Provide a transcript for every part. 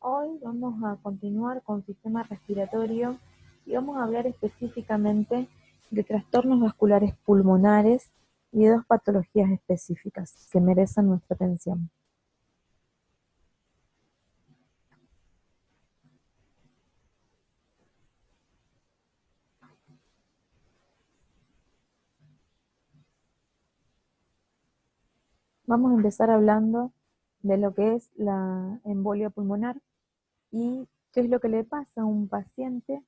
Hoy vamos a continuar con sistema respiratorio y vamos a hablar específicamente de trastornos vasculares pulmonares y de dos patologías específicas que merecen nuestra atención. Vamos a empezar hablando de lo que es la embolia pulmonar y qué es lo que le pasa a un paciente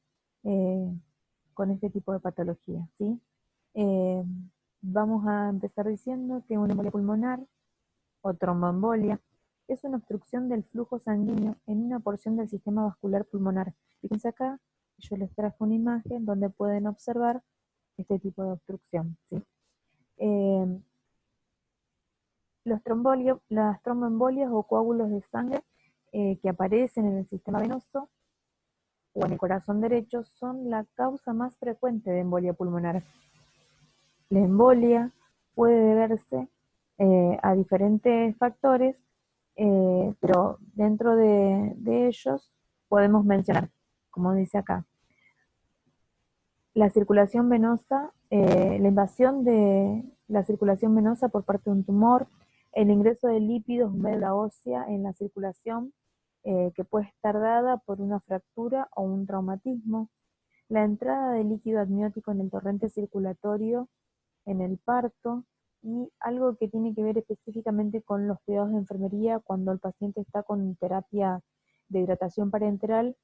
eh, con este tipo de patología, ¿sí? Eh, Vamos a empezar diciendo que una embolia pulmonar o tromboembolia es una obstrucción del flujo sanguíneo en una porción del sistema vascular pulmonar. Fíjense acá, yo les traje una imagen donde pueden observar este tipo de obstrucción, ¿sí? Eh, las tromboembolias o coágulos de sangre que aparecen en el sistema venoso o en el corazón derecho son la causa más frecuente de embolia pulmonar. La embolia puede deberse a diferentes factores, pero dentro de ellos podemos mencionar, como dice acá, la circulación venosa, la invasión de la circulación venosa por parte de un tumor, el ingreso de lípidos o médula ósea en la circulación, que puede estar dada por una fractura o un traumatismo, la entrada de líquido amniótico en el torrente circulatorio en el parto, y algo que tiene que ver específicamente con los cuidados de enfermería cuando el paciente está con terapia de hidratación parenteral,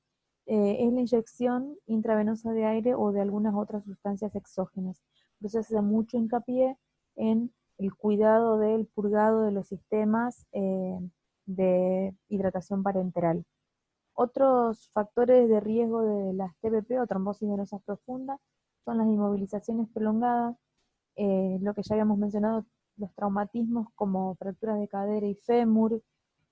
es la inyección intravenosa de aire o de algunas otras sustancias exógenas. Entonces se hace mucho hincapié en el cuidado del purgado de los sistemas de hidratación parenteral. Otros factores de riesgo de las TBP o trombosis venosas profundas son las inmovilizaciones prolongadas, lo que ya habíamos mencionado, los traumatismos como fracturas de cadera y fémur,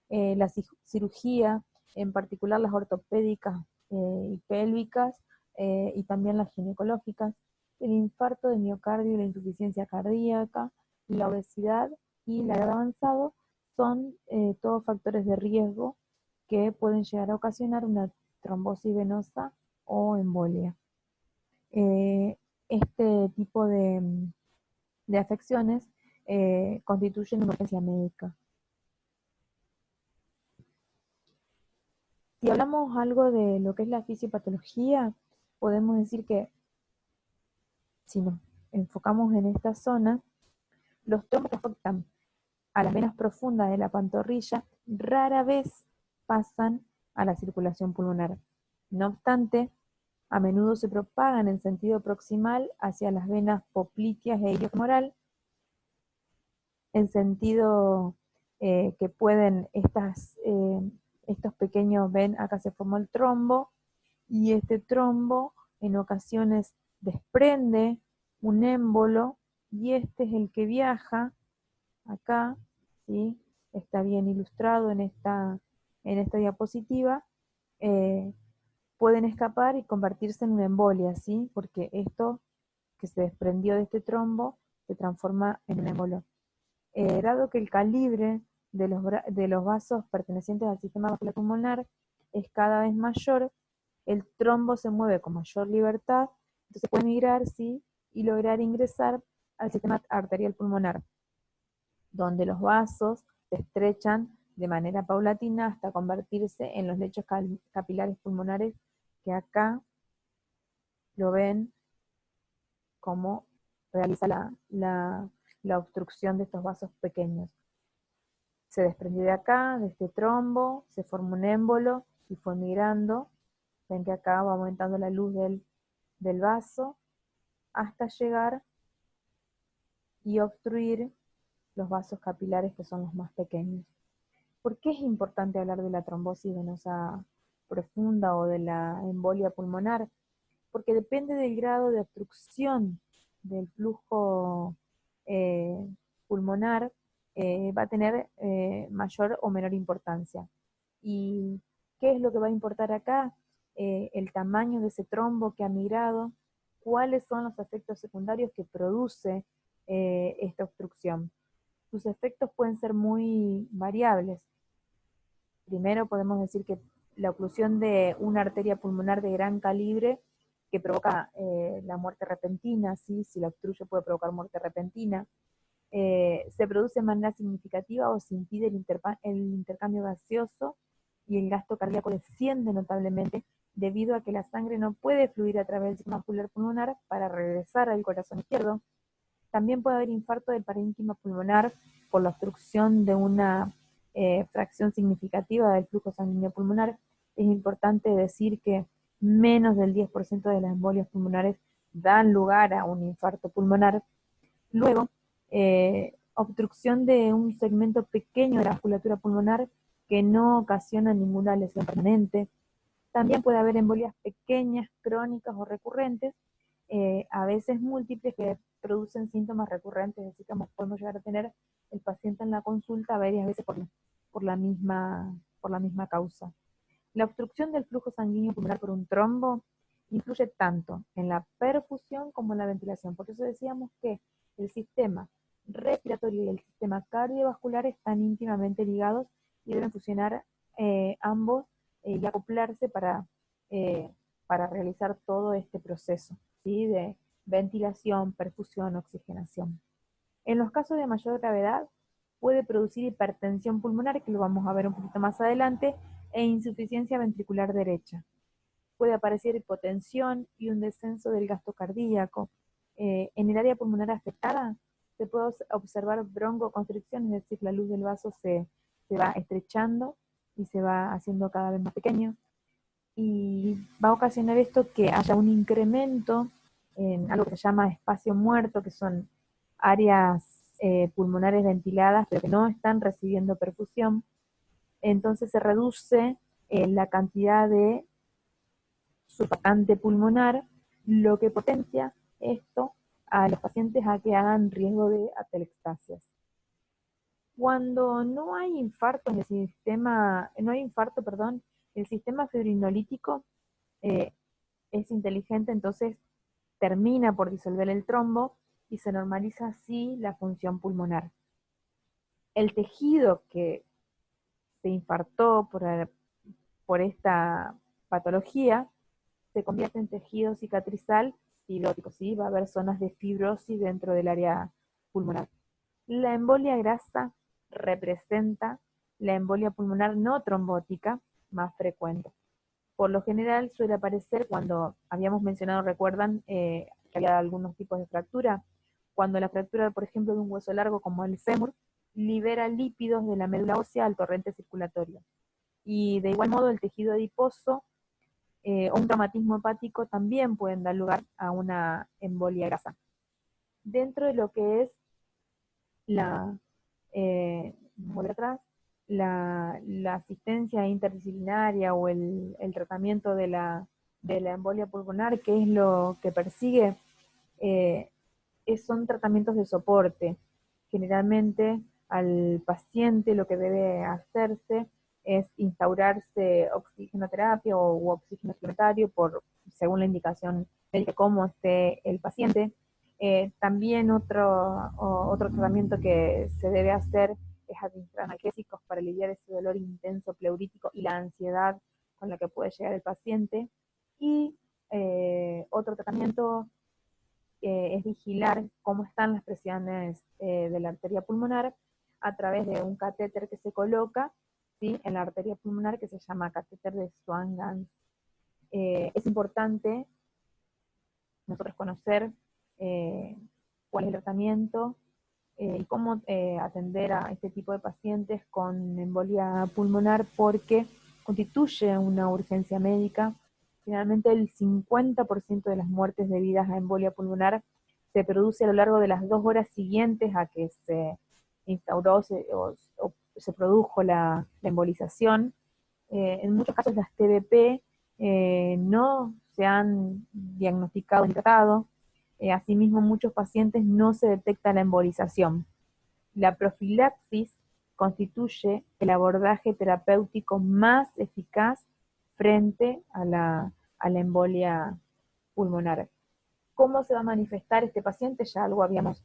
la cirugía, en particular las ortopédicas y pélvicas, y también las ginecológicas, el infarto de miocardio y la insuficiencia cardíaca, la obesidad y la edad avanzada son todos factores de riesgo que pueden llegar a ocasionar una trombosis venosa o embolia. Este tipo de afecciones constituyen una urgencia médica. Si hablamos algo de lo que es la fisiopatología, podemos decir que si nos enfocamos en esta zona, los trombos que afectan a las venas profundas de la pantorrilla rara vez pasan a la circulación pulmonar. No obstante, a menudo se propagan en sentido proximal hacia las venas popliteas e iliofemoral, en sentido que pueden estos pequeños, ven, acá se formó el trombo, y este trombo en ocasiones desprende un émbolo, y este es el que viaja acá, ¿sí? Está bien ilustrado en esta diapositiva. Pueden escapar y convertirse en una embolia, ¿sí? Porque esto que se desprendió de este trombo se transforma en un émbolo. Dado que el calibre de los vasos pertenecientes al sistema vascular pulmonar es cada vez mayor, el trombo se mueve con mayor libertad, entonces puede migrar, ¿sí? Y lograr ingresar al sistema arterial pulmonar, donde los vasos se estrechan de manera paulatina hasta convertirse en los lechos capilares pulmonares, que acá lo ven cómo realiza la obstrucción de estos vasos pequeños. Se desprendió de acá, de este trombo, se formó un émbolo y fue migrando. Ven que acá va aumentando la luz del vaso hasta llegar y obstruir los vasos capilares, que son los más pequeños. ¿Por qué es importante hablar de la trombosis venosa profunda o de la embolia pulmonar? Porque depende del grado de obstrucción del flujo pulmonar, va a tener mayor o menor importancia. ¿Y qué es lo que va a importar acá? El tamaño de ese trombo que ha migrado, cuáles son los efectos secundarios que produce esta obstrucción. Sus efectos pueden ser muy variables. Primero podemos decir que la oclusión de una arteria pulmonar de gran calibre que provoca la muerte repentina, ¿sí? Si la obstruye puede provocar muerte repentina. Se produce de manera significativa o se impide el intercambio gaseoso y el gasto cardíaco desciende notablemente debido a que la sangre no puede fluir a través del sistema vascular pulmonar para regresar al corazón izquierdo. También puede haber infarto del parénquima pulmonar por la obstrucción de una fracción significativa del flujo sanguíneo pulmonar. Es importante decir que menos del 10% de las embolias pulmonares dan lugar a un infarto pulmonar. Luego, obstrucción de un segmento pequeño de la vasculatura pulmonar que no ocasiona ninguna lesión permanente. También puede haber embolias pequeñas, crónicas o recurrentes, a veces múltiples, que producen síntomas recurrentes, así que podemos llegar a tener el paciente en la consulta varias veces por la misma causa. La obstrucción del flujo sanguíneo pulmonar por un trombo influye tanto en la perfusión como en la ventilación. Por eso decíamos que el sistema respiratorio y el sistema cardiovascular están íntimamente ligados y deben fusionar ambos y acoplarse para realizar todo este proceso, ¿sí? De ventilación, perfusión, oxigenación. En los casos de mayor gravedad, puede producir hipertensión pulmonar, que lo vamos a ver un poquito más adelante, e insuficiencia ventricular derecha. Puede aparecer hipotensión y un descenso del gasto cardíaco. En el área pulmonar afectada se puede observar broncoconstricción, es decir, la luz del vaso se va estrechando y se va haciendo cada vez más pequeño. Y va a ocasionar esto que haya un incremento en algo que se llama espacio muerto, que son áreas pulmonares ventiladas, pero que no están recibiendo perfusión. Entonces se reduce la cantidad de surfactante pulmonar, lo que potencia esto a los pacientes a que hagan riesgo de atelectasias. Cuando no hay infarto en el sistema, el sistema fibrinolítico es inteligente, entonces termina por disolver el trombo y se normaliza así la función pulmonar. El tejido que se infartó por esta patología se convierte en tejido cicatrizal fibrótico, ¿sí? Va a haber zonas de fibrosis dentro del área pulmonar. La embolia grasa representa la embolia pulmonar no trombótica más frecuente. Por lo general suele aparecer cuando habíamos mencionado, recuerdan, que había algunos tipos de fractura. Cuando la fractura, por ejemplo, de un hueso largo como el fémur, libera lípidos de la médula ósea al torrente circulatorio. Y de igual modo el tejido adiposo o un traumatismo hepático también pueden dar lugar a una embolia grasa. Dentro de lo que es la asistencia interdisciplinaria o el tratamiento de la embolia pulmonar, que es lo que persigue, son tratamientos de soporte. Generalmente al paciente lo que debe hacerse es instaurarse oxigenoterapia o oxígeno suplementario según la indicación de cómo esté el paciente. También otro tratamiento que se debe hacer es administrar analgésicos para aliviar ese dolor intenso pleurítico y la ansiedad con la que puede llegar el paciente. Y otro tratamiento es vigilar cómo están las presiones de la arteria pulmonar a través de un catéter que se coloca, ¿sí?, en la arteria pulmonar, que se llama catéter de Swan-Ganz. Es importante nosotros conocer cuál es el tratamiento y cómo atender a este tipo de pacientes con embolia pulmonar, porque constituye una urgencia médica. Finalmente el 50% de las muertes debidas a embolia pulmonar se produce a lo largo de las 2 horas siguientes a que se instauró o se produjo la embolización. En muchos casos las TBP no se han diagnosticado ni tratado. Asimismo, muchos pacientes no se detecta la embolización. La profilaxis constituye el abordaje terapéutico más eficaz frente a la embolia pulmonar. ¿Cómo se va a manifestar este paciente? Ya algo habíamos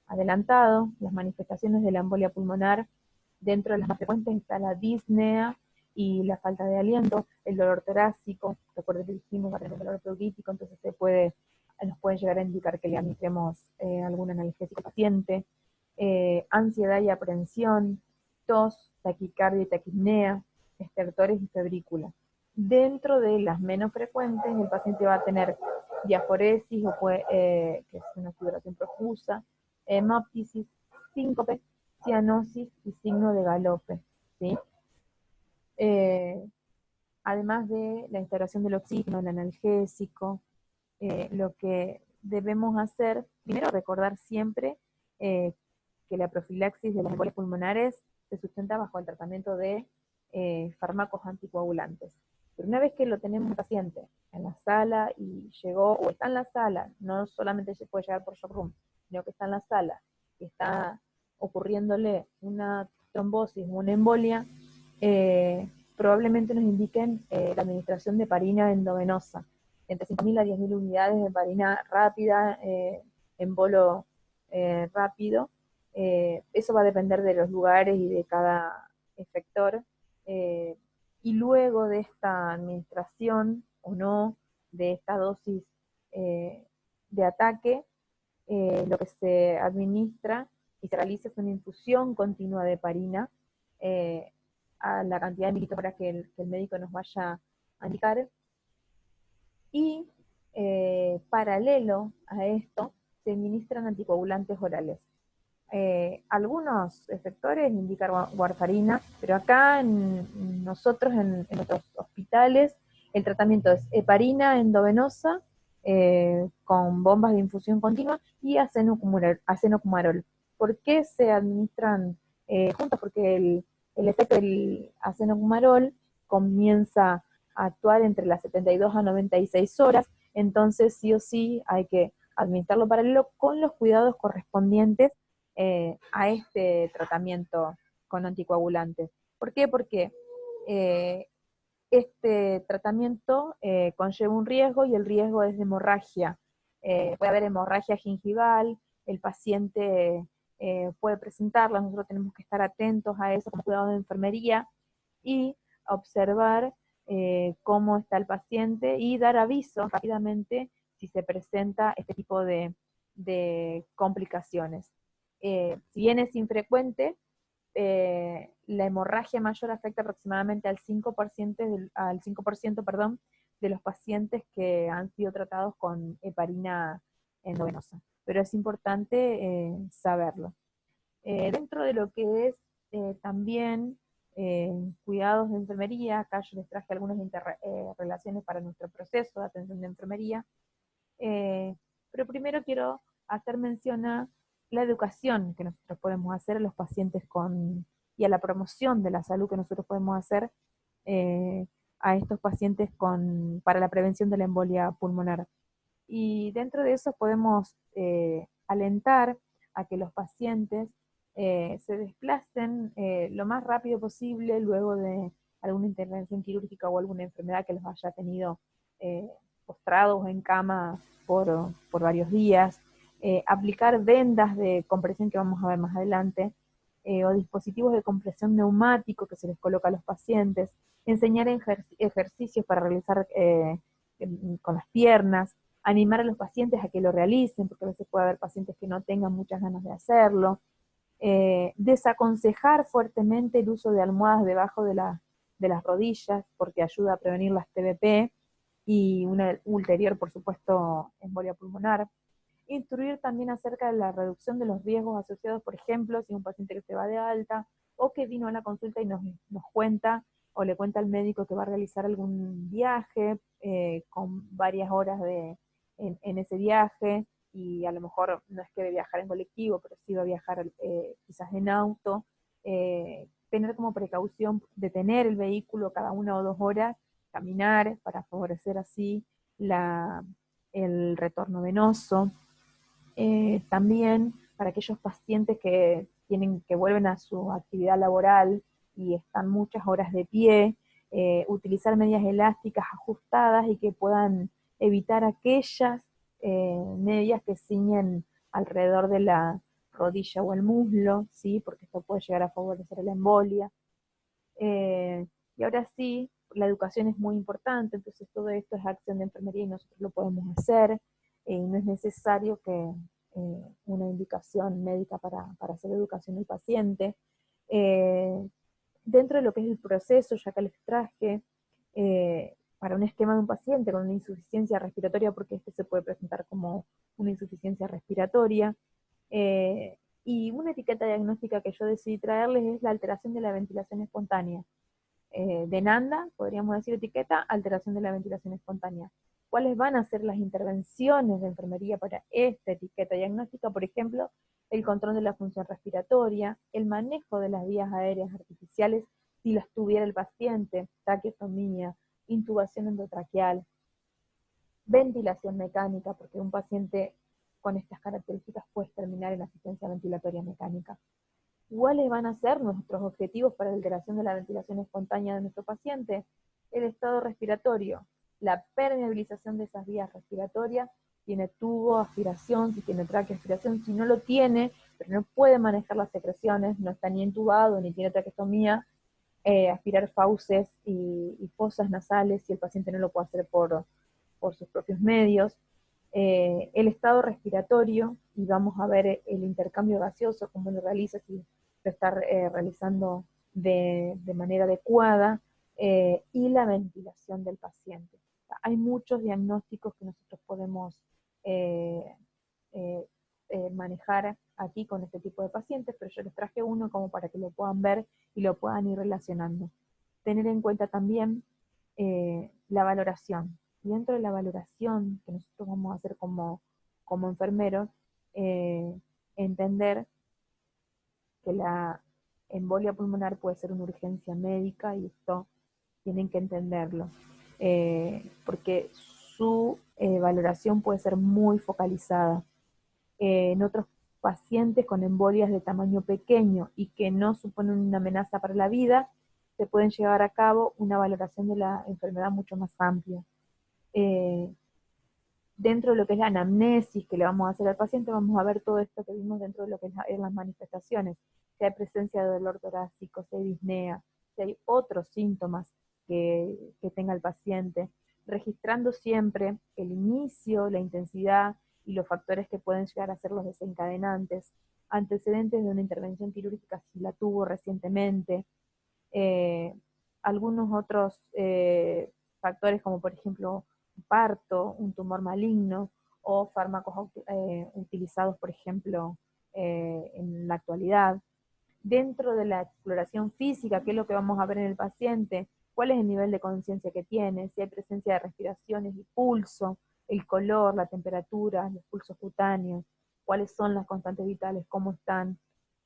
adelantado. Las manifestaciones de la embolia pulmonar, dentro de las más frecuentes está la disnea, y la falta de aliento, el dolor torácico, recuerden que dijimos va a tener un dolor pleurolítico, entonces nos puede llegar a indicar que le administremos algún analgésico al paciente, ansiedad y aprensión, tos, taquicardia y taquipnea, estertores y febrícula. Dentro de las menos frecuentes, el paciente va a tener diaforesis, que es una sudoración profusa, hemoptisis, síncope, cianosis y signo de galope, ¿sí? Además de la instauración del oxígeno, el analgésico, lo que debemos hacer, primero recordar siempre que la profilaxis de las embolias pulmonares se sustenta bajo el tratamiento de fármacos anticoagulantes. Pero una vez que lo tenemos el paciente en la sala y llegó, o está en la sala, no solamente se puede llegar por shock room, sino que está en la sala, y está ocurriéndole una trombosis o una embolia, probablemente nos indiquen la administración de heparina endovenosa, entre 5.000 a 10.000 unidades de heparina rápida, en bolo rápido. Eso va a depender de los lugares y de cada efector. Y luego de esta administración o no, de esta dosis de ataque, lo que se administra y se realiza es una infusión continua de heparina a la cantidad de mililitros que el médico nos vaya a indicar. Y paralelo a esto, se administran anticoagulantes orales. Algunos efectores indican warfarina, pero acá nosotros en nuestros hospitales el tratamiento es heparina endovenosa con bombas de infusión continua y acenocumarol. ¿Por qué se administran juntos? Porque el efecto del acenocumarol comienza a actuar entre las 72 a 96 horas, entonces sí o sí hay que administrarlo paralelo con los cuidados correspondientes a este tratamiento con anticoagulantes. ¿Por qué? Porque este tratamiento conlleva un riesgo y el riesgo es de hemorragia. Puede haber hemorragia gingival, el paciente puede presentarla, nosotros tenemos que estar atentos a eso como cuidado de enfermería y observar cómo está el paciente y dar aviso rápidamente si se presenta este tipo de complicaciones. Si bien es infrecuente, la hemorragia mayor afecta aproximadamente al 5%, de los pacientes que han sido tratados con heparina endovenosa. Pero es importante saberlo. Dentro de lo que es también cuidados de enfermería, acá yo les traje algunas relaciones para nuestro proceso de atención de enfermería, pero primero quiero hacer mención a la educación que nosotros podemos hacer a los pacientes y a la promoción de la salud que nosotros podemos hacer a estos pacientes para la prevención de la embolia pulmonar. Y dentro de eso podemos alentar a que los pacientes se desplacen lo más rápido posible luego de alguna intervención quirúrgica o alguna enfermedad que los haya tenido postrados en cama por varios días, aplicar vendas de compresión que vamos a ver más adelante, o dispositivos de compresión neumático que se les coloca a los pacientes, enseñar ejercicios para realizar con las piernas, animar a los pacientes a que lo realicen, porque a veces puede haber pacientes que no tengan muchas ganas de hacerlo, desaconsejar fuertemente el uso de almohadas debajo de las rodillas, porque ayuda a prevenir las TBP, y una ulterior, por supuesto, embolia pulmonar. Instruir también acerca de la reducción de los riesgos asociados, por ejemplo, si un paciente que se va de alta o que vino a la consulta y nos cuenta o le cuenta al médico que va a realizar algún viaje con varias horas en ese viaje, y a lo mejor no es que debe viajar en colectivo, pero sí va a viajar quizás en auto, tener como precaución detener el vehículo cada 1 o 2 horas, caminar para favorecer así el retorno venoso. También para aquellos pacientes que vuelven a su actividad laboral y están muchas horas de pie, utilizar medias elásticas ajustadas y que puedan evitar aquellas medias que ciñen alrededor de la rodilla o el muslo, ¿sí? Porque esto puede llegar a favorecer la embolia. Y ahora sí, la educación es muy importante, entonces todo esto es acción de enfermería y nosotros lo podemos hacer, y no es necesario que una indicación médica para hacer educación del paciente. Eh, Dentro de lo que es el proceso, ya que les traje, para un esquema de un paciente con una insuficiencia respiratoria, porque este se puede presentar como una insuficiencia respiratoria, y una etiqueta diagnóstica que yo decidí traerles es la alteración de la ventilación espontánea. De Nanda, podríamos decir etiqueta, alteración de la ventilación espontánea. ¿Cuáles van a ser las intervenciones de enfermería para esta etiqueta diagnóstica? Por ejemplo, el control de la función respiratoria, el manejo de las vías aéreas artificiales si las tuviera el paciente, traqueostomía, intubación endotraqueal, ventilación mecánica, porque un paciente con estas características puede terminar en asistencia ventilatoria mecánica. ¿Cuáles van a ser nuestros objetivos para la alteración de la ventilación espontánea de nuestro paciente? El estado respiratorio, la permeabilización de esas vías respiratorias, tiene tubo, aspiración, si tiene tráquea, aspiración, si no lo tiene, pero no puede manejar las secreciones, no está ni entubado, ni tiene traqueostomía, aspirar fauces y fosas nasales si el paciente no lo puede hacer por sus propios medios. El estado respiratorio, y vamos a ver el intercambio gaseoso, cómo lo realiza, si lo está realizando de manera adecuada, y la ventilación del paciente. Hay muchos diagnósticos que nosotros podemos eh, eh, manejar aquí con este tipo de pacientes, pero yo les traje uno como para que lo puedan ver y lo puedan ir relacionando. Tener en cuenta también la valoración. Y dentro de la valoración que nosotros vamos a hacer como enfermeros, eh, entender que la embolia pulmonar puede ser una urgencia médica y esto tienen que entenderlo, porque su valoración puede ser muy focalizada. En otros pacientes con embolias de tamaño pequeño y que no suponen una amenaza para la vida, se pueden llevar a cabo una valoración de la enfermedad mucho más amplia. Eh, Dentro de lo que es la anamnesis que le vamos a hacer al paciente, vamos a ver todo esto que vimos dentro de lo que es las manifestaciones, si hay presencia de dolor torácico, si hay disnea, si hay otros síntomas que tenga el paciente, registrando siempre el inicio, la intensidad y los factores que pueden llegar a ser los desencadenantes, antecedentes de una intervención quirúrgica si la tuvo recientemente, eh, algunos otros factores como por ejemplo un parto, un tumor maligno o fármacos utilizados por ejemplo en la actualidad. Dentro de la exploración física, ¿qué es lo que vamos a ver en el paciente? ¿Cuál es el nivel de conciencia que tiene? Si hay presencia de respiraciones y pulso, el color, la temperatura, los pulsos cutáneos, cuáles son las constantes vitales, cómo están,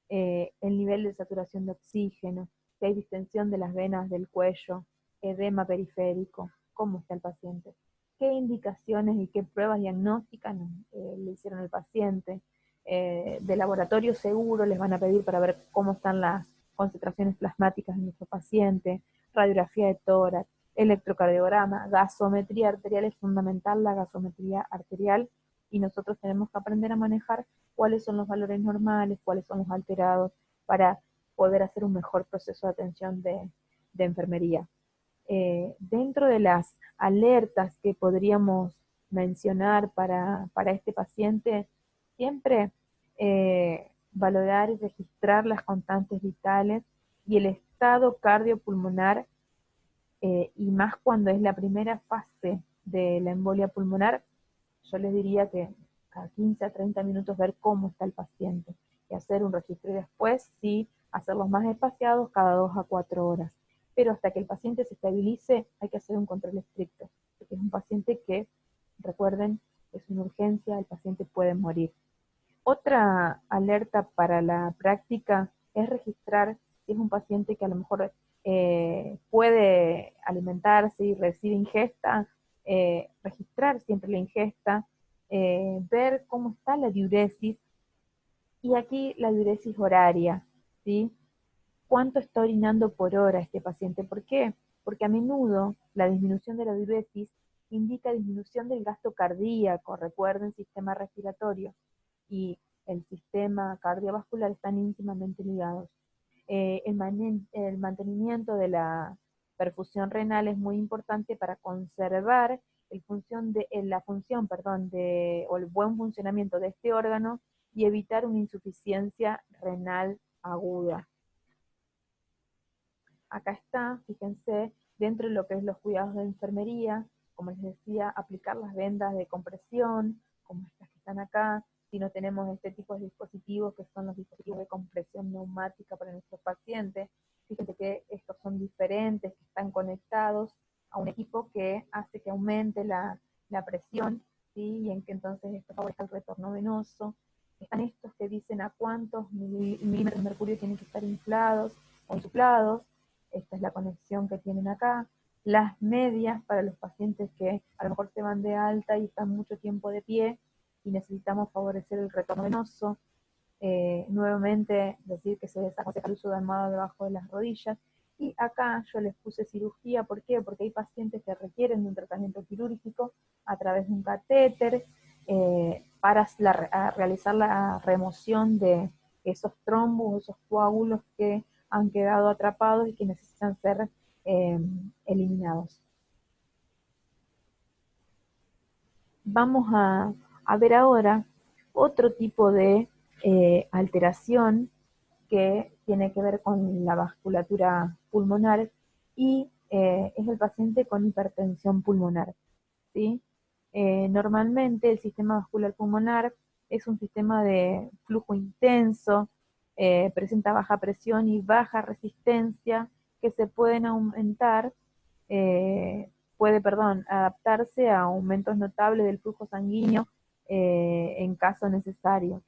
el nivel de saturación de oxígeno, si hay distensión de las venas del cuello, edema periférico, cómo está el paciente, qué indicaciones y qué pruebas diagnósticas le hicieron al paciente. De laboratorio seguro les van a pedir para ver cómo están las concentraciones plasmáticas de nuestro paciente, radiografía de tórax, electrocardiograma, gasometría arterial, es fundamental la gasometría arterial, y nosotros tenemos que aprender a manejar cuáles son los valores normales, cuáles son los alterados, para poder hacer un mejor proceso de atención de enfermería. Dentro de las alertas que podríamos mencionar para este paciente, siempre valorar y registrar las constantes vitales y el estado cardiopulmonar, y más cuando es la primera fase de la embolia pulmonar, yo les diría que cada 15 a 30 minutos ver cómo está el paciente y hacer un registro y después sí hacerlos más espaciados cada 2 a 4 horas. Pero hasta que el paciente se estabilice hay que hacer un control estricto, porque es un paciente que, recuerden, es una urgencia, el paciente puede morir. Otra alerta para la práctica es registrar si es un paciente que a lo mejor puede alimentarse y recibe ingesta, registrar siempre la ingesta, ver cómo está la diuresis, y aquí la diuresis horaria, ¿sí? ¿Cuánto está orinando por hora este paciente? ¿Por qué? Porque a menudo la disminución de la diuresis indica disminución del gasto cardíaco, recuerden, sistema respiratorio y el sistema cardiovascular están íntimamente ligados. El mantenimiento de la perfusión renal es muy importante para conservar la función, o el buen funcionamiento de este órgano y evitar una insuficiencia renal aguda. Acá está, fíjense, dentro de lo que es los cuidados de enfermería, como les decía, aplicar las vendas de compresión, como estas que están acá. Si no tenemos este tipo de dispositivos, que son los dispositivos de compresión neumática para nuestros pacientes, fíjense que estos son diferentes, que están conectados a un equipo que hace que aumente la presión, ¿sí? Y en que entonces esto favorece el retorno venoso. Están estos que dicen a cuántos milímetros de mercurio tienen que estar inflados o insuflados. Esta es la conexión que tienen acá. Las medias para los pacientes que a lo mejor se van de alta y están mucho tiempo de pie y necesitamos favorecer el retorno venoso. Nuevamente decir que se desaconseja el uso de almohada debajo de las rodillas. Y acá yo les puse cirugía, ¿por qué? Porque hay pacientes que requieren de un tratamiento quirúrgico a través de un catéter para realizar la remoción de esos trombos, esos coágulos que han quedado atrapados y que necesitan ser eliminados. Vamos a ver ahora otro tipo de alteración que tiene que ver con la vasculatura pulmonar y es el paciente con hipertensión pulmonar, ¿sí? Normalmente el sistema vascular pulmonar es un sistema de flujo intenso, presenta baja presión y baja resistencia que se pueden aumentar, adaptarse a aumentos notables del flujo sanguíneo en caso necesario.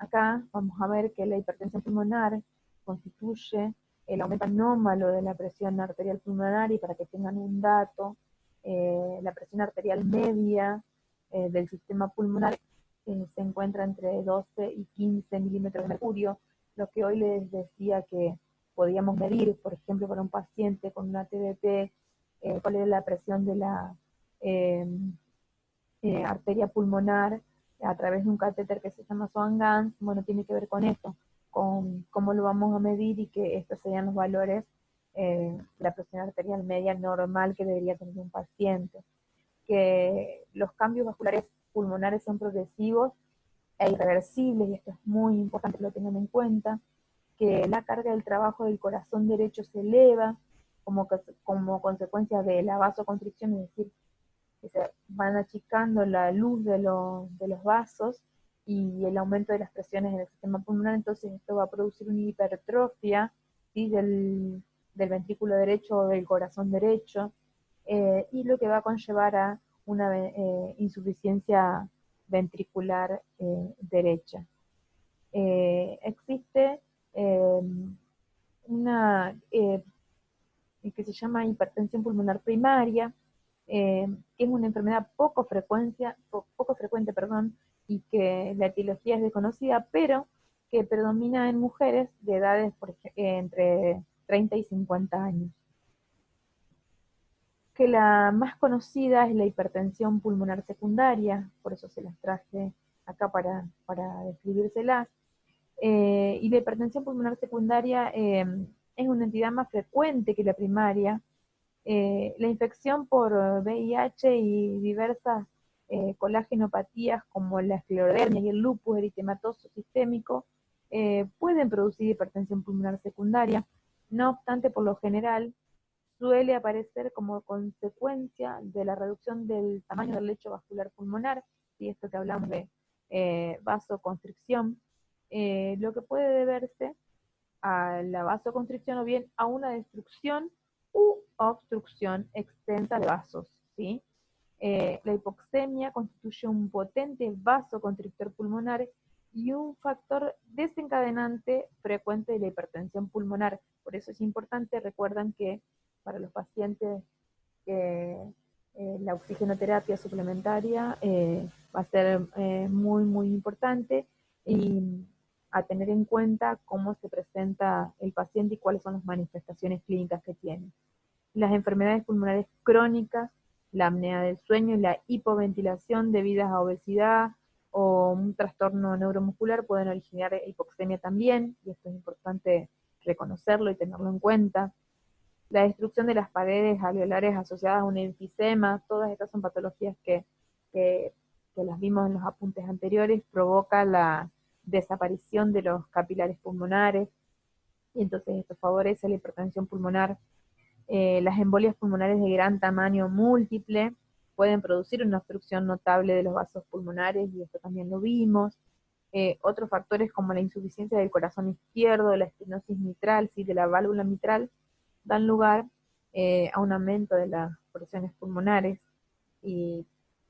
Acá vamos a ver que la hipertensión pulmonar constituye el aumento anómalo de la presión arterial pulmonar, y para que tengan un dato, la presión arterial media del sistema pulmonar se encuentra entre 12 y 15 milímetros de mercurio, lo que hoy les decía que podíamos medir, por ejemplo, para un paciente con una TBP, cuál es la presión de la eh, arteria pulmonar a través de un catéter que se llama Swan-Ganz. Bueno, tiene que ver con esto, con cómo lo vamos a medir y que estos serían los valores la presión arterial media normal que debería tener un paciente. Que los cambios vasculares pulmonares son progresivos e irreversibles, y esto es muy importante que lo tengan en cuenta, que la carga del trabajo del corazón derecho se eleva como consecuencia de la vasoconstricción, es decir, que se van achicando la luz de los vasos y el aumento de las presiones en el sistema pulmonar. Entonces esto va a producir una hipertrofia, ¿sí? del ventrículo derecho o del corazón derecho, y lo que va a conllevar a una insuficiencia ventricular derecha. Existe una que se llama hipertensión pulmonar primaria, que es una enfermedad poco frecuente, y que la etiología es desconocida, pero que predomina en mujeres de edades entre 30 y 50 años. Que la más conocida es la hipertensión pulmonar secundaria, por eso se las traje acá para describírselas. Y la hipertensión pulmonar secundaria es una entidad más frecuente que la primaria. La infección por VIH y diversas colagenopatías como la esclerodermia y el lupus eritematoso sistémico pueden producir hipertensión pulmonar secundaria. No obstante, por lo general, suele aparecer como consecuencia de la reducción del tamaño del lecho vascular pulmonar, y esto que hablamos de vasoconstricción, lo que puede deberse a la vasoconstricción o bien a una destrucción u obstrucción extensa de vasos, ¿sí? La hipoxemia constituye un potente vasoconstrictor pulmonar y un factor desencadenante frecuente de la hipertensión pulmonar. Por eso es importante, recuerdan que para los pacientes que la oxigenoterapia suplementaria va a ser muy, muy importante, y a tener en cuenta cómo se presenta el paciente y cuáles son las manifestaciones clínicas que tiene. Las enfermedades pulmonares crónicas, la apnea del sueño y la hipoventilación debidas a obesidad o un trastorno neuromuscular pueden originar hipoxemia también, y esto es importante reconocerlo y tenerlo en cuenta. La destrucción de las paredes alveolares asociadas a un enfisema, todas estas son patologías que, que las vimos en los apuntes anteriores, provoca la desaparición de los capilares pulmonares, y entonces esto favorece la hipertensión pulmonar. Las embolias pulmonares de gran tamaño múltiple pueden producir una obstrucción notable de los vasos pulmonares, y esto también lo vimos. Otros factores como la insuficiencia del corazón izquierdo, la estenosis mitral, ¿sí? de la válvula mitral, dan lugar a un aumento de las presiones pulmonares. Y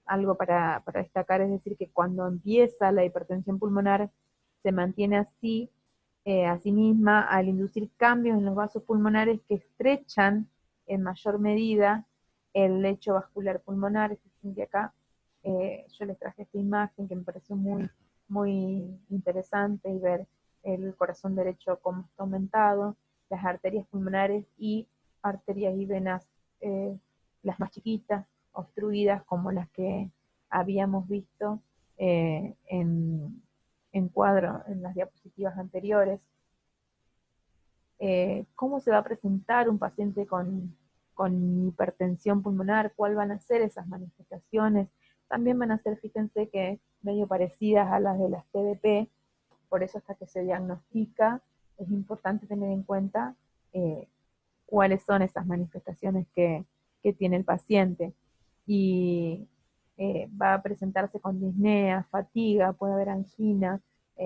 algo para destacar es decir que cuando empieza la hipertensión pulmonar se mantiene así a sí misma al inducir cambios en los vasos pulmonares que estrechan en mayor medida el lecho vascular pulmonar. Fíjense que acá yo les traje esta imagen que me pareció muy interesante, y ver el corazón derecho cómo está aumentado, las arterias pulmonares y arterias y venas, las más chiquitas, obstruidas, como las que habíamos visto en cuadro en las diapositivas anteriores. ¿Cómo se va a presentar un paciente con hipertensión pulmonar? ¿Cuál van a ser esas manifestaciones? También van a ser, fíjense que medio parecidas a las de las TBP, por eso hasta que se diagnostica es importante tener en cuenta eh, cuáles son esas manifestaciones que tiene el paciente. Y va a presentarse con disnea, fatiga, puede haber angina,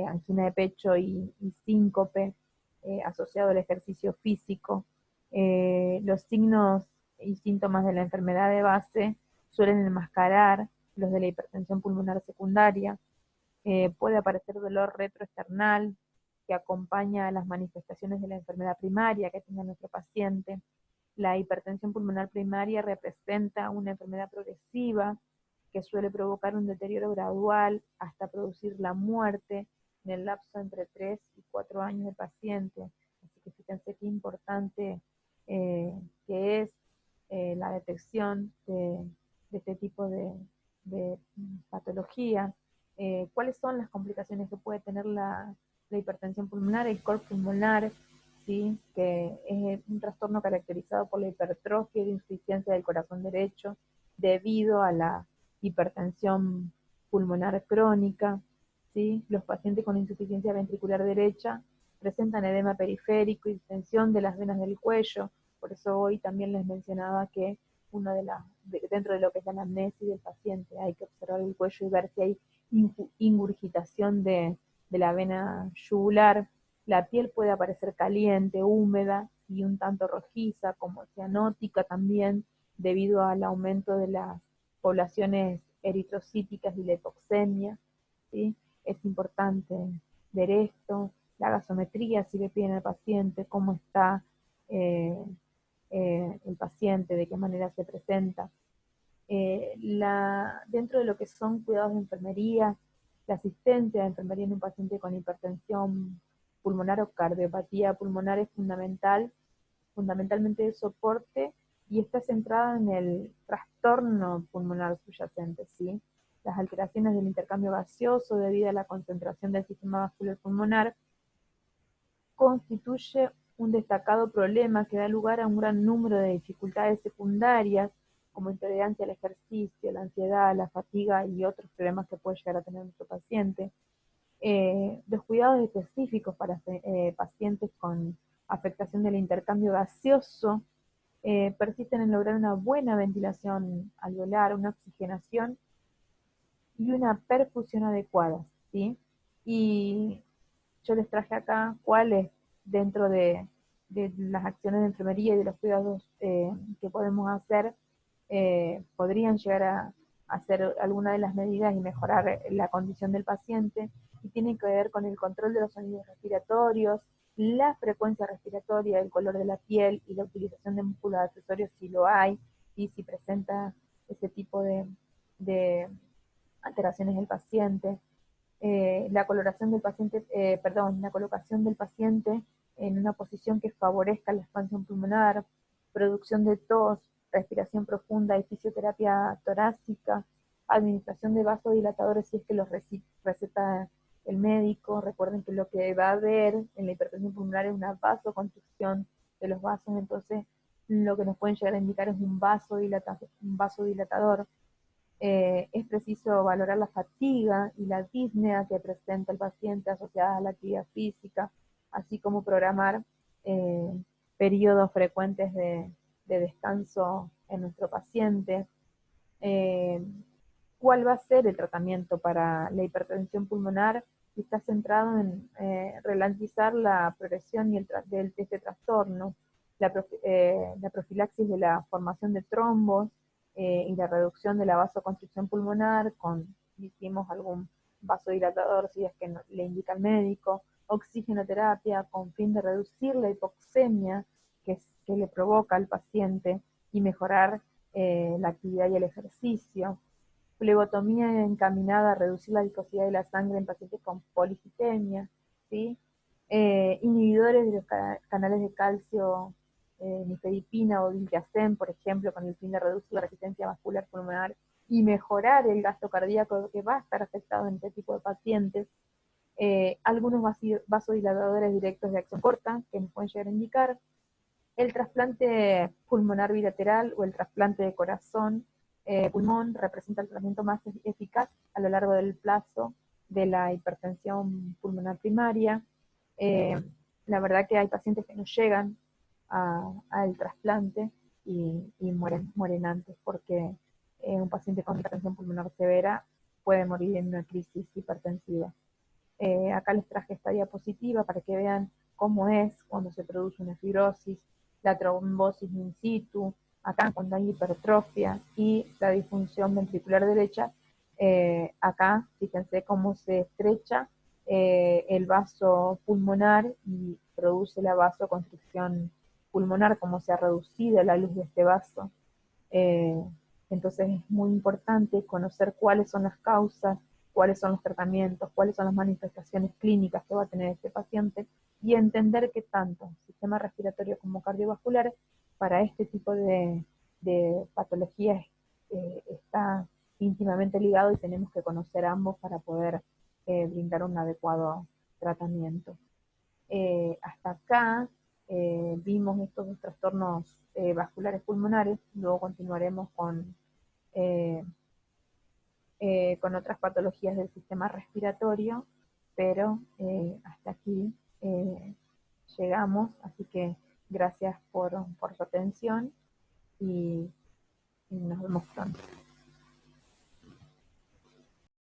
angina de pecho y síncope asociado al ejercicio físico. Los signos y síntomas de la enfermedad de base suelen enmascarar los de la hipertensión pulmonar secundaria. Puede aparecer dolor retroesternal que acompaña a las manifestaciones de la enfermedad primaria que tenga nuestro paciente. La hipertensión pulmonar primaria representa una enfermedad progresiva que suele provocar un deterioro gradual hasta producir la muerte en el lapso entre 3 y 4 años del paciente. Así que fíjense qué importante que es la detección de este tipo de patología. ¿Cuáles son las complicaciones que puede tener la hipertensión pulmonar? El cor pulmonar, ¿sí? Que es un trastorno caracterizado por la hipertrofia y insuficiencia del corazón derecho debido a la hipertensión pulmonar crónica. ¿Sí? Los pacientes con insuficiencia ventricular derecha presentan edema periférico y distensión de las venas del cuello. Por eso hoy también les mencionaba que dentro de lo que es la anamnesis del paciente hay que observar el cuello y ver si hay ingurgitación de la vena yugular. La piel puede aparecer caliente, húmeda y un tanto rojiza, como cianótica también, debido al aumento de las poblaciones eritrocíticas y la hipoxemia. ¿Sí? Es importante ver esto, la gasometría, si le piden al paciente cómo está eh, el paciente, de qué manera se presenta. Dentro de lo que son cuidados de enfermería, la asistencia de enfermería en un paciente con hipertensión pulmonar o cardiopatía pulmonar es fundamentalmente de soporte, y está centrada en el trastorno pulmonar subyacente, ¿sí? Las alteraciones del intercambio gaseoso debido a la concentración del sistema vascular pulmonar constituye un destacado problema que da lugar a un gran número de dificultades secundarias, como intolerancia al ejercicio, la ansiedad, la fatiga y otros problemas que puede llegar a tener nuestro paciente. Los cuidados específicos para pacientes con afectación del intercambio gaseoso persisten en lograr una buena ventilación alveolar, una oxigenación y una perfusión adecuada, ¿sí? Y yo les traje acá cuáles dentro de las acciones de enfermería y de los cuidados que podemos hacer podrían llegar a hacer alguna de las medidas y mejorar la condición del paciente, y tienen que ver con el control de los sonidos respiratorios, la frecuencia respiratoria, el color de la piel y la utilización de músculos accesorios si lo hay, y si presenta ese tipo de alteraciones del paciente. La coloración del paciente, la colocación del paciente en una posición que favorezca la expansión pulmonar, producción de tos, respiración profunda y fisioterapia torácica, administración de vasodilatadores si es que los receta el médico. Recuerden que lo que va a haber en la hipertensión pulmonar es una vasoconstricción de los vasos, entonces lo que nos pueden llegar a indicar es un vasodilatador. Es preciso valorar la fatiga y la disnea que presenta el paciente asociada a la actividad física, así como programar eh, periodos frecuentes de descanso en nuestro paciente. Eh, ¿Cuál va a ser el tratamiento para la hipertensión pulmonar? Y está centrado en ralentizar la progresión de este trastorno, la profilaxis de la formación de trombos y la reducción de la vasoconstricción pulmonar con, dijimos, algún vasodilatador si es que le indica el médico, oxigenoterapia con fin de reducir la hipoxemia que le provoca al paciente y mejorar la actividad y el ejercicio. Flebotomía encaminada a reducir la viscosidad de la sangre en pacientes con policitemia, ¿sí? Inhibidores de los canales de calcio, nifedipina o diltiazem, por ejemplo, con el fin de reducir la resistencia vascular pulmonar y mejorar el gasto cardíaco que va a estar afectado en este tipo de pacientes. Algunos vasodilatadores directos de acción corta que nos pueden llegar a indicar. El trasplante pulmonar bilateral o el trasplante de corazón pulmón representa el tratamiento más eficaz a lo largo del plazo de la hipertensión pulmonar primaria. Eh, la verdad que hay pacientes que no llegan al trasplante y mueren antes porque un paciente con hipertensión pulmonar severa puede morir en una crisis hipertensiva. Acá les traje esta diapositiva para que vean cómo es cuando se produce una fibrosis, la trombosis in situ, acá cuando hay hipertrofia y la disfunción ventricular derecha. Acá fíjense cómo se estrecha el vaso pulmonar y produce la vasoconstricción pulmonar, cómo se ha reducido la luz de este vaso. Eh, entonces es muy importante conocer cuáles son las causas, cuáles son los tratamientos, cuáles son las manifestaciones clínicas que va a tener este paciente y entender que tanto sistema respiratorio como cardiovascular para este tipo de patologías está íntimamente ligado y tenemos que conocer ambos para poder brindar un adecuado tratamiento. Hasta acá vimos estos dos trastornos vasculares pulmonares, luego continuaremos eh, con otras patologías del sistema respiratorio, pero hasta aquí llegamos, así que gracias por su atención y nos vemos pronto.